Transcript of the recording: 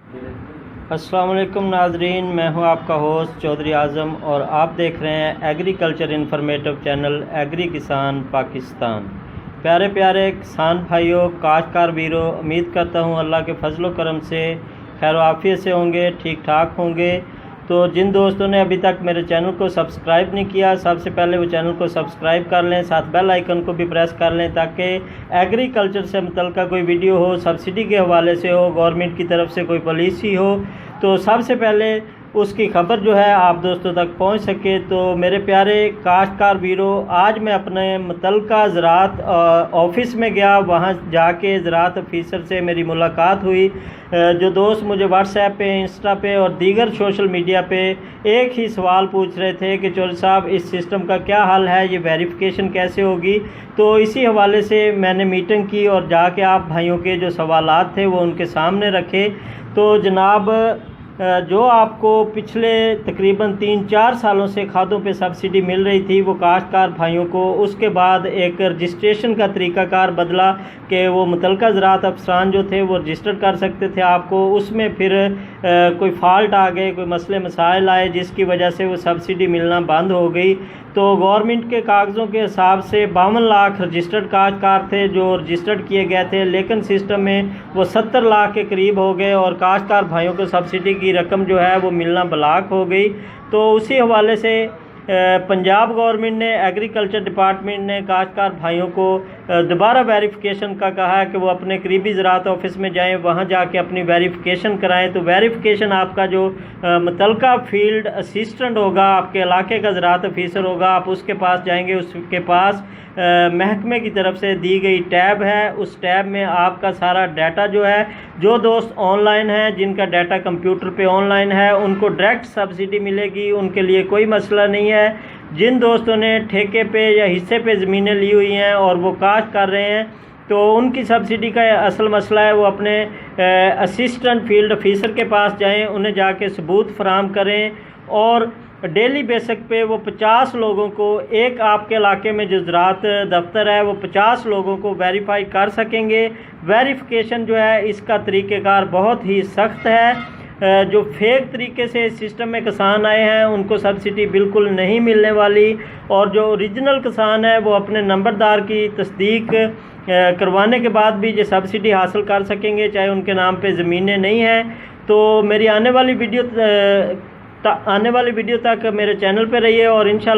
अस्सलाम वालेकुम नाजरीन, मैं हूं आपका होस्ट चौधरी आज़म और आप देख रहे हैं एग्रीकल्चर इन्फॉर्मेटिव चैनल एग्री किसान पाकिस्तान। प्यारे प्यारे किसान भाइयों, काश्तकार वीरों, उम्मीद करता हूं अल्लाह के फजलो करम से खैर आफियत से होंगे, ठीक ठाक होंगे। तो जिन दोस्तों ने अभी तक मेरे चैनल को सब्सक्राइब नहीं किया, सबसे पहले वो चैनल को सब्सक्राइब कर लें, साथ बेल आइकन को भी प्रेस कर लें ताकि एग्रीकल्चर से मुतल्लिक़ कोई वीडियो हो, सब्सिडी के हवाले से हो, गवर्नमेंट की तरफ से कोई पॉलिसी हो, तो सबसे पहले उसकी खबर जो है आप दोस्तों तक पहुंच सके। तो मेरे प्यारे काश्तकार वीरों, आज मैं अपने मुतल्लिक़ा ज़राअत ऑफ़िस में गया, वहां जाके ज़राअत ऑफिसर से मेरी मुलाकात हुई। जो दोस्त मुझे व्हाट्सएप पे, इंस्टा पे और दीगर सोशल मीडिया पे एक ही सवाल पूछ रहे थे कि चौधरी साहब इस सिस्टम का क्या हल है, ये वेरिफिकेशन कैसे होगी। तो इसी हवाले से मैंने मीटिंग की और जाके आप भाइयों के जो सवालात थे वो उनके सामने रखे। तो जनाब, जो आपको पिछले तकरीबन 3-4 सालों से खादों पे सब्सिडी मिल रही थी, वो काश्तकार भाइयों को उसके बाद एक रजिस्ट्रेशन का तरीक़ाकार बदला कि वो मुतल्लिक़ा ज़राअत अफसरान जो थे वो रजिस्टर कर सकते थे आपको। उसमें फिर कोई फ़ाल्ट आ गए, कोई मसले मसाइल आए जिसकी वजह से वो सब्सिडी मिलना बंद हो गई। तो गवर्नमेंट के कागज़ों के हिसाब से 52 लाख रजिस्टर्ड काश्तकार थे जो रजिस्टर्ड किए गए थे, लेकिन सिस्टम में वो 70 लाख के करीब हो गए और काश्तकार भाइयों को सब्सिडी की रकम जो है वो मिलना ब्लॉक हो गई। तो उसी हवाले से पंजाब गवर्नमेंट ने, एग्रीकल्चर डिपार्टमेंट ने काश्तकार भाइयों को दोबारा वेरिफिकेशन का कहा है कि वो अपने करीबी ज़राअत ऑफिस में जाएं, वहां जाके अपनी वेरिफिकेशन कराएं। तो वेरिफिकेशन आपका जो मुतल्लिक़ा फील्ड असिस्टेंट होगा, आपके इलाके का ज़राअत ऑफिसर होगा, आप उसके पास जाएंगे, उसके पास महकमे की तरफ से दी गई टैब है, उस टैब में आपका सारा डाटा जो है, जो दोस्त ऑनलाइन हैं, जिनका डाटा कंप्यूटर पे ऑनलाइन है, उनको डायरेक्ट सब्सिडी मिलेगी, उनके लिए कोई मसला नहीं है। जिन दोस्तों ने ठेके पे या हिस्से पे ज़मीनें ली हुई हैं और वो काश्त कर रहे हैं, तो उनकी सब्सिडी का असल मसला है, वो अपने असिस्टेंट फील्ड ऑफिसर के पास जाएं, उन्हें जाके सबूत फराहम करें और डेली बेसिक पे वो 50 लोगों को, एक आपके इलाके में जो ज़राअत दफ्तर है वो 50 लोगों को वेरीफाई कर सकेंगे। वेरिफिकेशन जो है इसका तरीक़ेकार बहुत ही सख्त है। जो फेक तरीके से सिस्टम में किसान आए हैं उनको सब्सिडी बिल्कुल नहीं मिलने वाली, और जो ओरिजिनल किसान है वो अपने नंबरदार की तस्दीक करवाने के बाद भी ये सब्सिडी हासिल कर सकेंगे, चाहे उनके नाम पे ज़मीनें नहीं हैं। तो मेरी आने वाली वीडियो तक मेरे चैनल पे रहिए और इंशाल्लाह